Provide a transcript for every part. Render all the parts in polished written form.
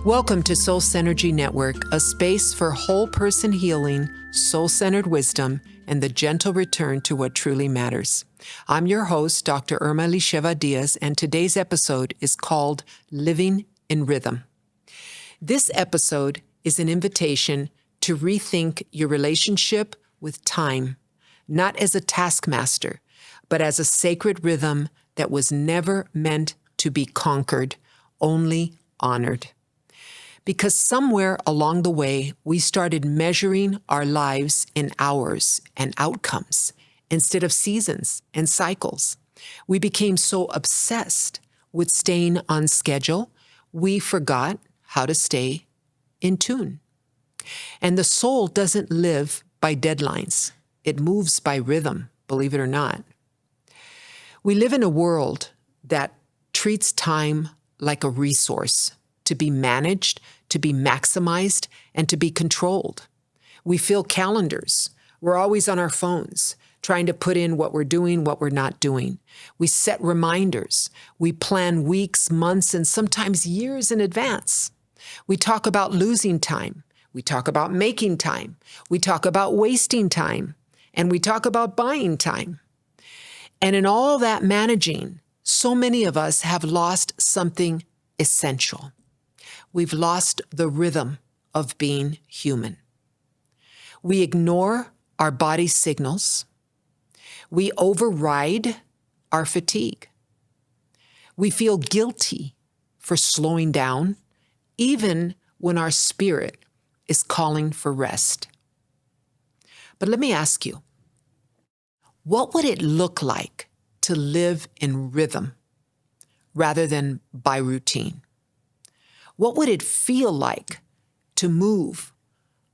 Welcome to Soul Synergy Network, a space for whole person healing, soul-centered wisdom, and the gentle return to what truly matters. I'm your host, Dr. Irma Elisheva Diaz, and today's episode is called Living in Rhythm. This episode is an invitation to rethink your relationship with time, not as a taskmaster, but as a sacred rhythm that was never meant to be conquered, only honored. Because somewhere along the way, we started measuring our lives in hours and outcomes instead of seasons and cycles. We became so obsessed with staying on schedule, we forgot how to stay in tune. And the soul doesn't live by deadlines. It moves by rhythm, believe it or not. We live in a world that treats time like a resource to be managed, to be maximized, and to be controlled. We fill calendars. We're always on our phones, trying to put in what we're doing, what we're not doing. We set reminders. We plan weeks, months, and sometimes years in advance. We talk about losing time. We talk about making time. We talk about wasting time. And we talk about buying time. And in all that managing, so many of us have lost something essential. We've lost the rhythm of being human. We ignore our body's signals. We override our fatigue. We feel guilty for slowing down, even when our spirit is calling for rest. But let me ask you, what would it look like to live in rhythm rather than by routine? What would it feel like to move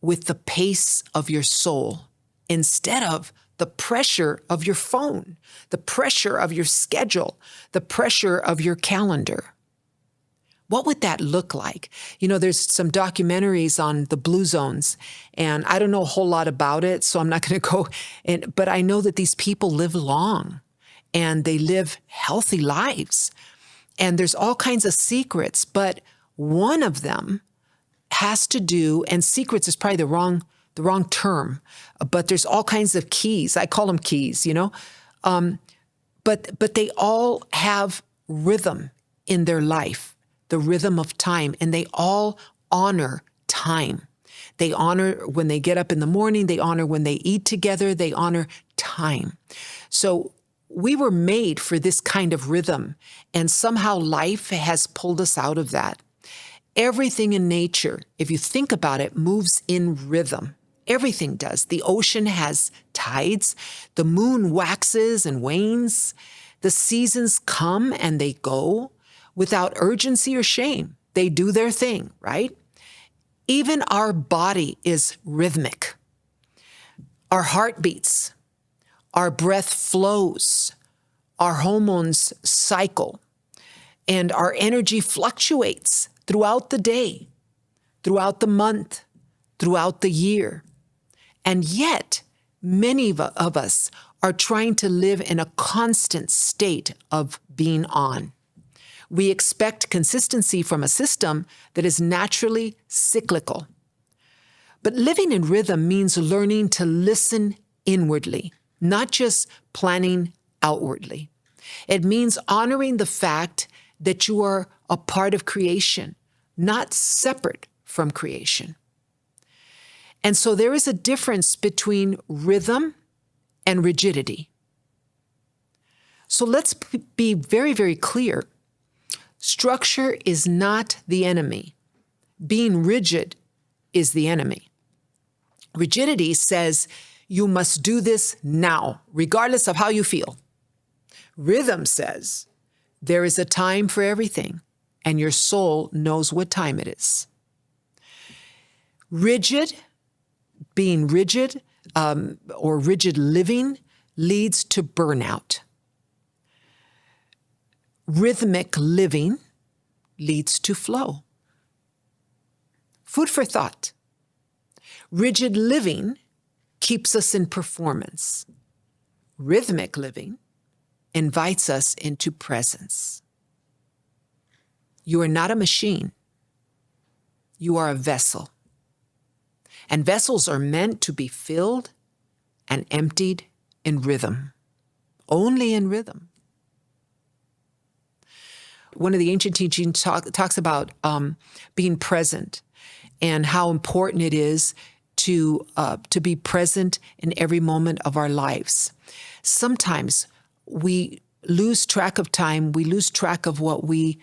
with the pace of your soul instead of the pressure of your phone, the pressure of your schedule, the pressure of your calendar? What would that look like? You know, there's some documentaries on the blue zones, and I don't know a whole lot about it, so I'm not going to go in, but I know that these people live long and they live healthy lives. And there's all kinds of secrets, but one of them has to do, and secrets is probably the wrong term, but there's all kinds of keys. I call them keys, but they all have rhythm in their life, the rhythm of time, and they all honor time. They honor when they get up in the morning. They honor when they eat together. They honor time. So we were made for this kind of rhythm, and somehow life has pulled us out of that. Everything in nature, if you think about it, moves in rhythm. Everything does. The ocean has tides. The moon waxes and wanes. The seasons come and they go without urgency or shame. They do their thing, right? Even our body is rhythmic. Our heart beats. Our breath flows. Our hormones cycle. And our energy fluctuates throughout the day, throughout the month, throughout the year. And yet, many of us are trying to live in a constant state of being on. We expect consistency from a system that is naturally cyclical. But living in rhythm means learning to listen inwardly, not just planning outwardly. It means honoring the fact that you are a part of creation, not separate from creation. And so there is a difference between rhythm and rigidity. So let's be very, very clear. Structure is not the enemy. Being rigid is the enemy. Rigidity says you must do this now, regardless of how you feel. Rhythm says there is a time for everything, and your soul knows what time it is. Being rigid, or rigid living leads to burnout. Rhythmic living leads to flow. Food for thought. Rigid living keeps us in performance. Rhythmic living invites us into presence. You are not a machine. You are a vessel. And vessels are meant to be filled and emptied in rhythm, only in rhythm. One of the ancient teachings talks about being present and how important it is to be present in every moment of our lives. Sometimes we lose track of time. We lose track of what we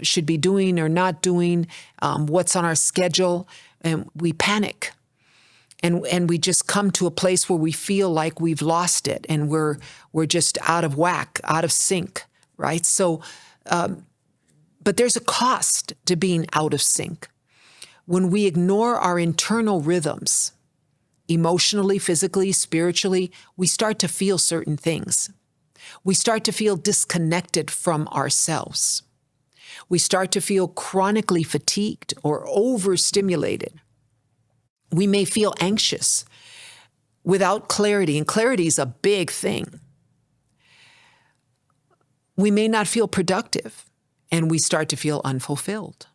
should be doing or not doing, what's on our schedule, and we panic. And we just come to a place where we feel like we've lost it and we're just out of whack, out of sync, right? So, but there's a cost to being out of sync. When we ignore our internal rhythms, emotionally, physically, spiritually, we start to feel certain things. We start to feel disconnected from ourselves. We start to feel chronically fatigued or overstimulated. We may feel anxious without clarity, and clarity is a big thing. We may not feel productive, and we start to feel unfulfilled.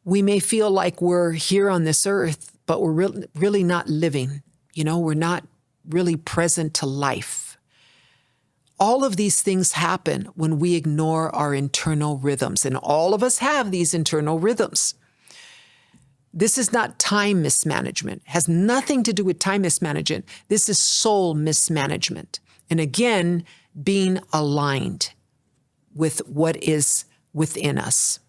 We may feel like we're here on this earth, but we're really not living. We're not really present to life. All of these things happen when we ignore our internal rhythms, and all of us have these internal rhythms. This is not time mismanagement. It has nothing to do with time mismanagement. This is soul mismanagement. And again, being aligned with what is within us.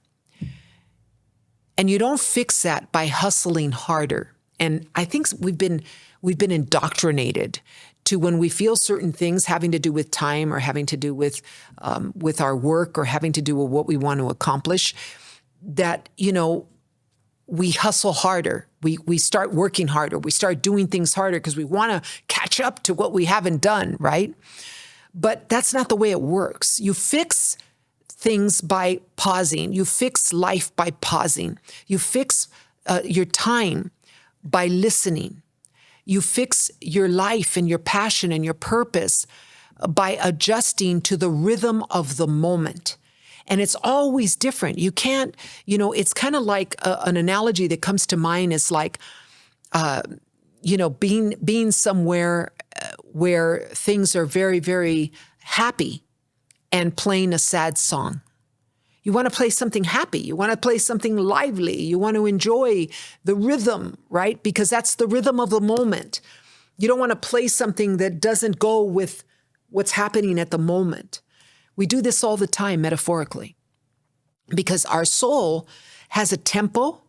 And you don't fix that by hustling harder. And I think we've been indoctrinated to, when we feel certain things having to do with time or having to do with our work or having to do with what we want to accomplish, that, we hustle harder. We start working harder. We start doing things harder because we want to catch up to what we haven't done, right? But that's not the way it works. You fix things by pausing. You fix life by pausing. You fix your time by listening. You fix your life and your passion and your purpose by adjusting to the rhythm of the moment. And it's always different. You can't, it's kind of like an analogy that comes to mind is like, being somewhere where things are very, very happy and playing a sad song. You want to play something happy. You want to play something lively. You want to enjoy the rhythm, right? Because that's the rhythm of the moment. You don't want to play something that doesn't go with what's happening at the moment. We do this all the time, metaphorically, because our soul has a tempo.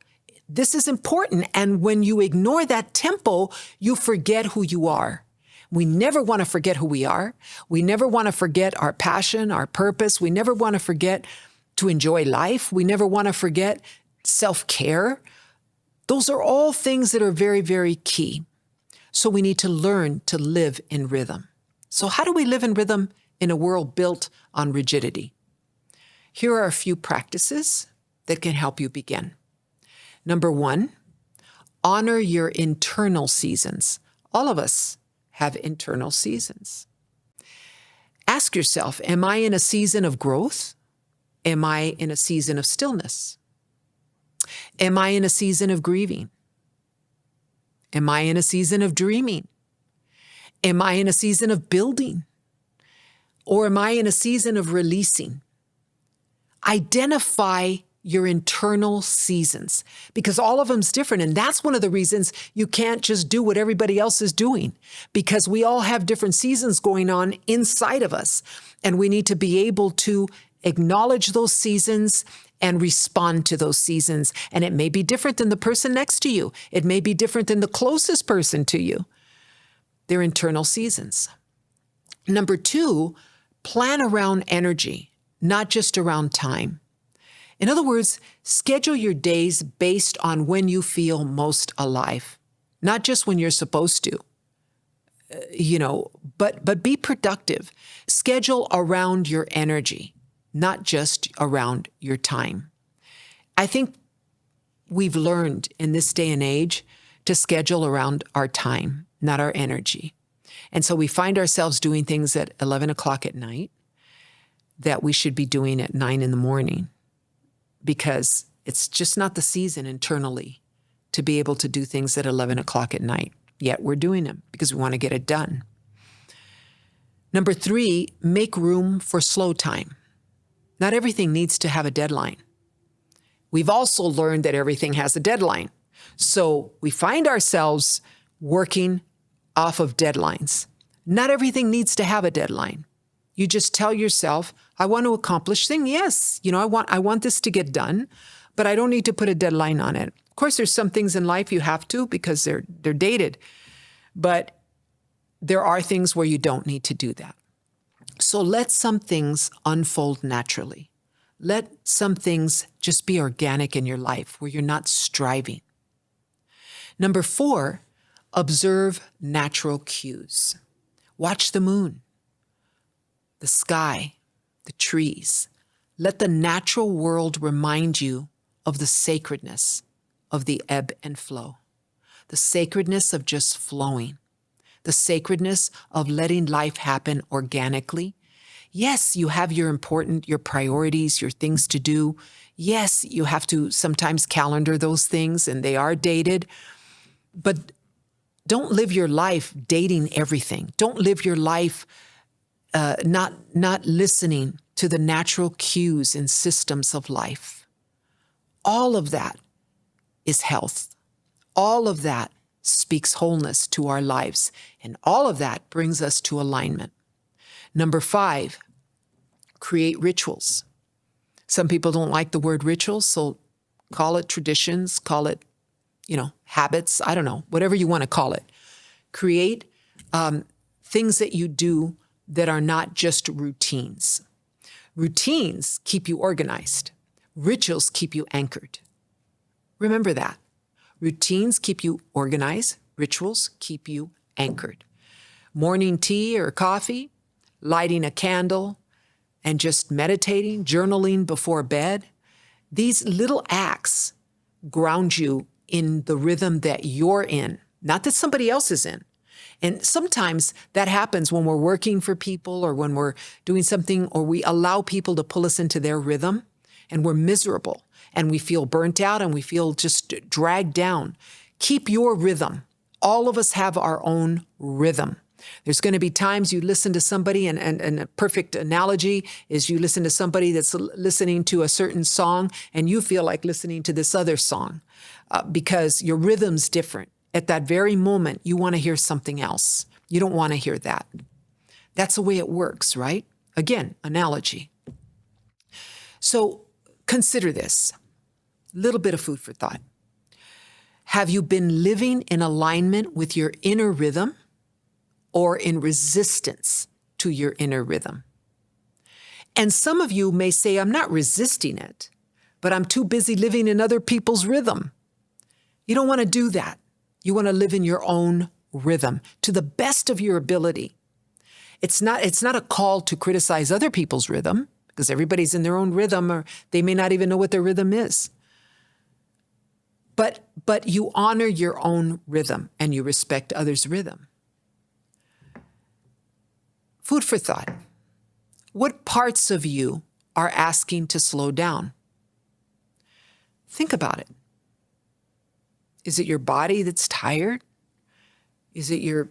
This is important. And when you ignore that tempo, you forget who you are. We never want to forget who we are. We never want to forget our passion, our purpose. We never want to forget to enjoy life. We never want to forget self-care. Those are all things that are very, very key. So we need to learn to live in rhythm. So how do we live in rhythm in a world built on rigidity? Here are a few practices that can help you begin. Number 1, honor your internal seasons. All of us have internal seasons. Ask yourself, am I in a season of growth? Am I in a season of stillness? Am I in a season of grieving? Am I in a season of dreaming? Am I in a season of building? Or am I in a season of releasing? Identify your internal seasons, because all of them's different. And that's one of the reasons you can't just do what everybody else is doing, because we all have different seasons going on inside of us. And we need to be able to acknowledge those seasons and respond to those seasons. And it may be different than the person next to you. It may be different than the closest person to you. They're internal seasons. Number 2, plan around energy, not just around time. In other words, schedule your days based on when you feel most alive, not just when you're supposed to, but be productive. Schedule around your energy, not just around your time. I think we've learned in this day and age to schedule around our time, not our energy. And so we find ourselves doing things at 11 o'clock at night that we should be doing at 9 in the morning. because it's just not the season internally to be able to do things at 11 o'clock at night. Yet we're doing them because we want to get it done. Number 3, make room for slow time. Not everything needs to have a deadline. We've also learned that everything has a deadline. So we find ourselves working off of deadlines. Not everything needs to have a deadline. You just tell yourself, I want to accomplish things. Yes, I want this to get done, but I don't need to put a deadline on it. Of course, there's some things in life you have to because they're dated, but there are things where you don't need to do that. So let some things unfold naturally. Let some things just be organic in your life where you're not striving. Number 4, observe natural cues. Watch the moon, the sky, the trees. Let the natural world remind you of the sacredness of the ebb and flow, the sacredness of just flowing, the sacredness of letting life happen organically. Yes, you have your priorities, your things to do. Yes, you have to sometimes calendar those things and they are dated, but don't live your life dating everything. Don't live your life not listening to the natural cues and systems of life. All of that is health. All of that speaks wholeness to our lives. And all of that brings us to alignment. Number 5, create rituals. Some people don't like the word rituals, so call it traditions, call it, habits. I don't know, whatever you want to call it. Create things that you do that are not just routines. Routines keep you organized. Rituals keep you anchored. Remember that. Routines keep you organized. Rituals keep you anchored. Morning tea or coffee, lighting a candle, and just meditating, journaling before bed. These little acts ground you in the rhythm that you're in, not that somebody else is in. And sometimes that happens when we're working for people or when we're doing something or we allow people to pull us into their rhythm and we're miserable and we feel burnt out and we feel just dragged down. Keep your rhythm. All of us have our own rhythm. There's going to be times you listen to somebody, and a perfect analogy is you listen to somebody that's listening to a certain song and you feel like listening to this other song because your rhythm's different. At that very moment, you want to hear something else. You don't want to hear that. That's the way it works, right? Again, analogy. So consider this. Little bit of food for thought. Have you been living in alignment with your inner rhythm or in resistance to your inner rhythm? And some of you may say, I'm not resisting it, but I'm too busy living in other people's rhythm. You don't want to do that. You want to live in your own rhythm to the best of your ability. It's not a call to criticize other people's rhythm because everybody's in their own rhythm or they may not even know what their rhythm is. But you honor your own rhythm and you respect others' rhythm. Food for thought. What parts of you are asking to slow down? Think about it. Is it your body that's tired? Is it your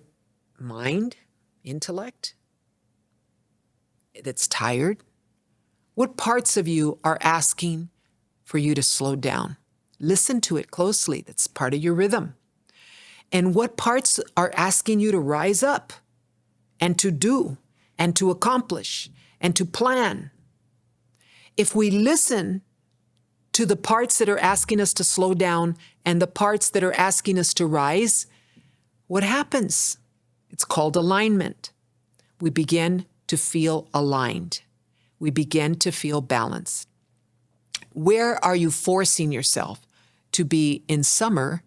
mind, intellect, that's tired? What parts of you are asking for you to slow down? Listen to it closely. That's part of your rhythm. And what parts are asking you to rise up and to do and to accomplish and to plan? If we listen to the parts that are asking us to slow down and the parts that are asking us to rise, what happens? It's called alignment. We begin to feel aligned. We begin to feel balanced. Where are you forcing yourself to be in summer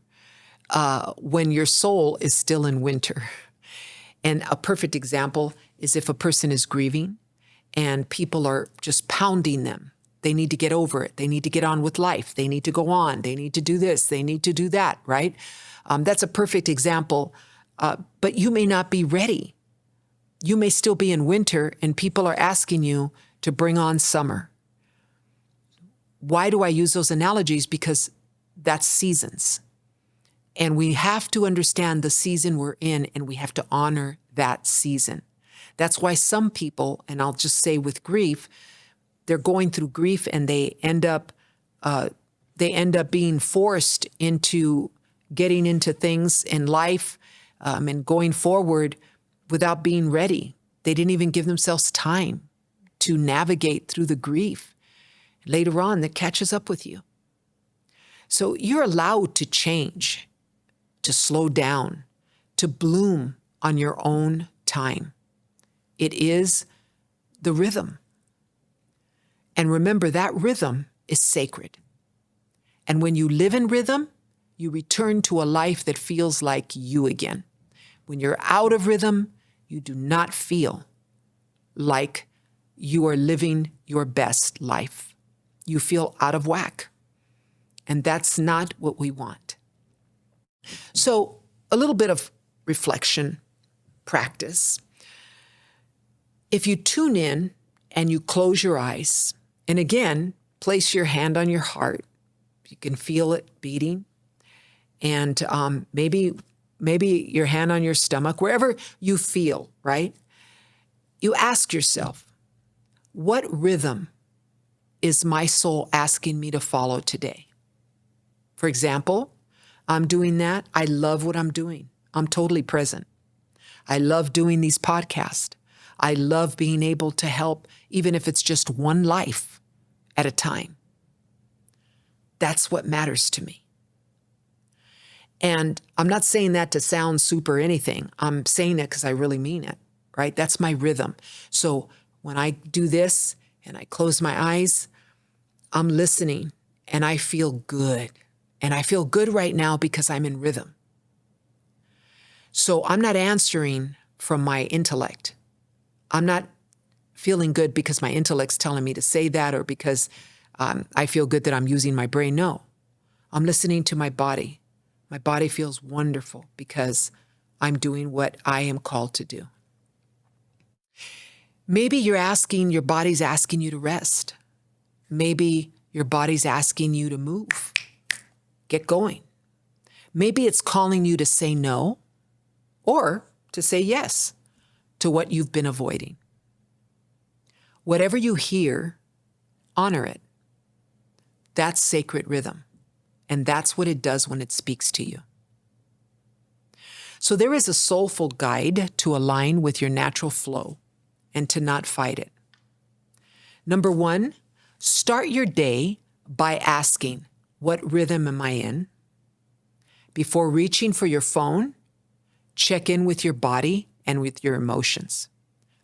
when your soul is still in winter? And a perfect example is if a person is grieving and people are just pounding them. They need to get over it. They need to get on with life. They need to go on. They need to do this. They need to do that, right? That's a perfect example. But you may not be ready. You may still be in winter and people are asking you to bring on summer. why do I use those analogies? Because that's seasons. And we have to understand the season we're in, and we have to honor that season. That's why some people, and I'll just say with grief, they're going through grief and they end up being forced into getting into things in life and going forward without being ready. They didn't even give themselves time to navigate through the grief. Later on, that catches up with you. So you're allowed to change, to slow down, to bloom on your own time. It is the rhythm. And remember, that rhythm is sacred. And when you live in rhythm, you return to a life that feels like you again. When you're out of rhythm, you do not feel like you are living your best life. You feel out of whack. And that's not what we want. So a little bit of reflection, practice. If you tune in and you close your eyes, and again, place your hand on your heart. You can feel it beating. And maybe your hand on your stomach, wherever you feel, right? You ask yourself, what rhythm is my soul asking me to follow today? For example, I'm doing that. I love what I'm doing. I'm totally present. I love doing these podcasts. I love being able to help, even if it's just one life at a time. That's what matters to me. And I'm not saying that to sound super anything. I'm saying it because I really mean it, right? That's my rhythm. So when I do this and I close my eyes, I'm listening and I feel good. And I feel good right now because I'm in rhythm. So I'm not answering from my intellect. I'm not feeling good because my intellect's telling me to say that or because I feel good that I'm using my brain. No, I'm listening to my body. My body feels wonderful because I'm doing what I am called to do. Maybe your body's asking you to rest. Maybe your body's asking you to move. Get going. Maybe it's calling you to say no or to say yes to what you've been avoiding. Whatever you hear, honor it. That's sacred rhythm. And that's what it does when it speaks to you. So there is a soulful guide to align with your natural flow and to not fight it. Number 1, start your day by asking, what rhythm am I in? Before reaching for your phone, check in with your body and with your emotions.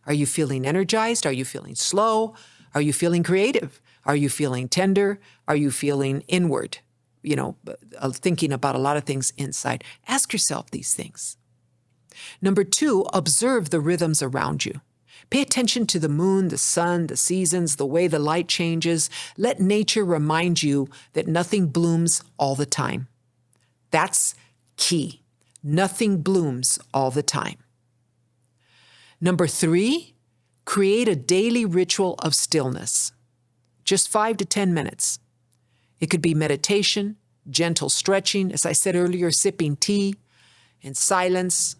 Are you feeling energized? Are you feeling slow? Are you feeling creative? Are you feeling tender? Are you feeling inward? Thinking about a lot of things inside. Ask yourself these things. Number 2, observe the rhythms around you. Pay attention to the moon, the sun, the seasons, the way the light changes. Let nature remind you that nothing blooms all the time. That's key. Nothing blooms all the time. Number 3, create a daily ritual of stillness. Just 5 to 10 minutes. It could be meditation, gentle stretching, as I said earlier, sipping tea in silence,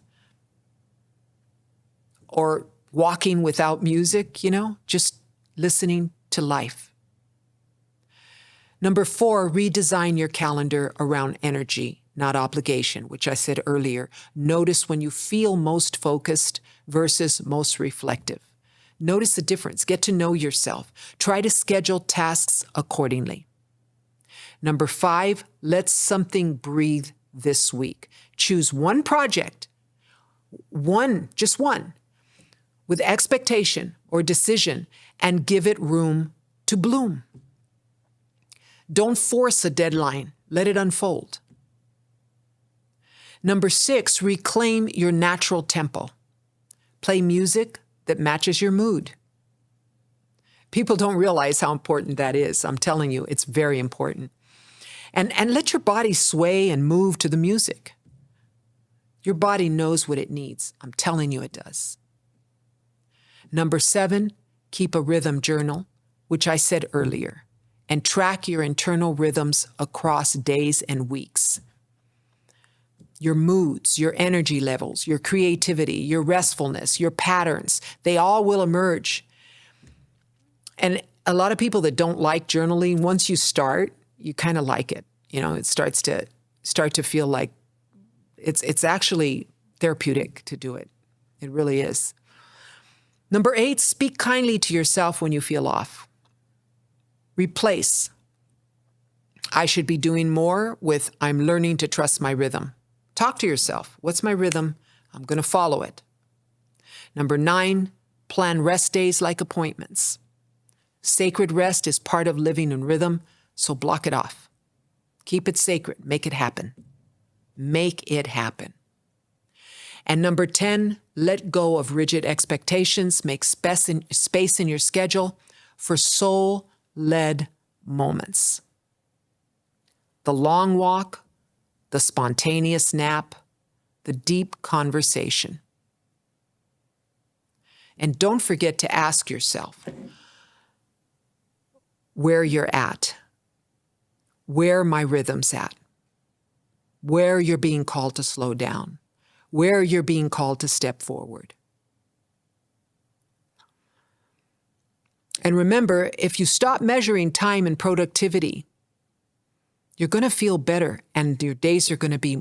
or walking without music, just listening to life. Number 4, redesign your calendar around energy, not obligation, which I said earlier. Notice when you feel most focused versus most reflective. Notice the difference. Get to know yourself. Try to schedule tasks accordingly. Number 5, let something breathe this week. Choose one project, just one, with expectation or decision, and give it room to bloom. Don't force a deadline. Let it unfold. Number 6, reclaim your natural tempo. Play music that matches your mood. People don't realize how important that is. I'm telling you, it's very important. And let your body sway and move to the music. Your body knows what it needs. I'm telling you it does. Number 7, keep a rhythm journal, which I said earlier. and track your internal rhythms across days and weeks. Your moods, your energy levels, your creativity, your restfulness, your patterns, they all will emerge. And a lot of people that don't like journaling, once you start, you kind of like it. You know, it starts to feel like it's actually therapeutic to do it. It really is. Number 8, speak kindly to yourself when you feel off. Replace I should be doing more with I'm learning to trust my rhythm. Talk to yourself. What's my rhythm? I'm going to follow it. Number 9, plan rest days like appointments. Sacred rest is part of living in rhythm, so block it off. Keep it sacred. Make it happen. Make it happen. And number 10, let go of rigid expectations. Make space in your schedule for soul-led moments. The long walk, the spontaneous nap, the deep conversation. And don't forget to ask yourself where you're at, where my rhythm's at, where you're being called to slow down, where you're being called to step forward. And remember, if you stop measuring time and productivity, you're going to feel better and your days are going to be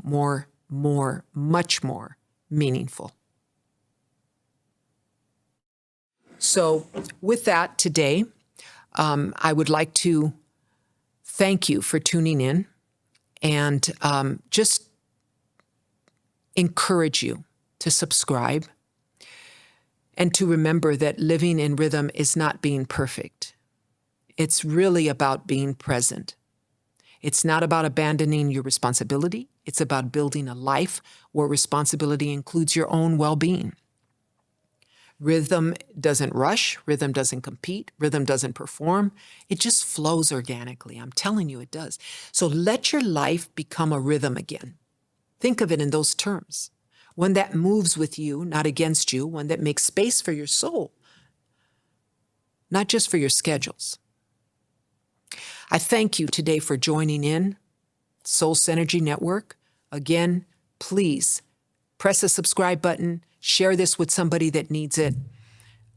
much more meaningful. So with that today, I would like to thank you for tuning in and just encourage you to subscribe and to remember that living in rhythm is not being perfect. It's really about being present. It's not about abandoning your responsibility. It's about building a life where responsibility includes your own well-being. Rhythm doesn't rush. Rhythm doesn't compete. Rhythm doesn't perform. It just flows organically. I'm telling you it does. So let your life become a rhythm again. Think of it in those terms. One that moves with you, not against you. One that makes space for your soul, not just for your schedules. I thank you today for joining in Soul Synergy Network. Again, please press the subscribe button. Share this with somebody that needs it.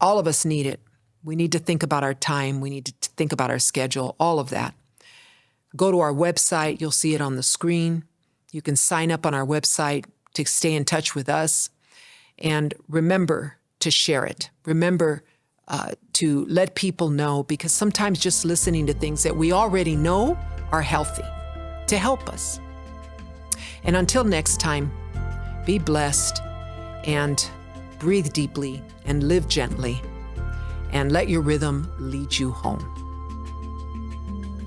All of us need it. We need to think about our time. We need to think about our schedule, all of that. Go to our website. You'll see it on the screen. You can sign up on our website to stay in touch with us. And remember to share it. Remember to let people know, because sometimes just listening to things that we already know are healthy to help us. And until next time, be blessed and breathe deeply and live gently and let your rhythm lead you home.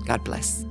God bless.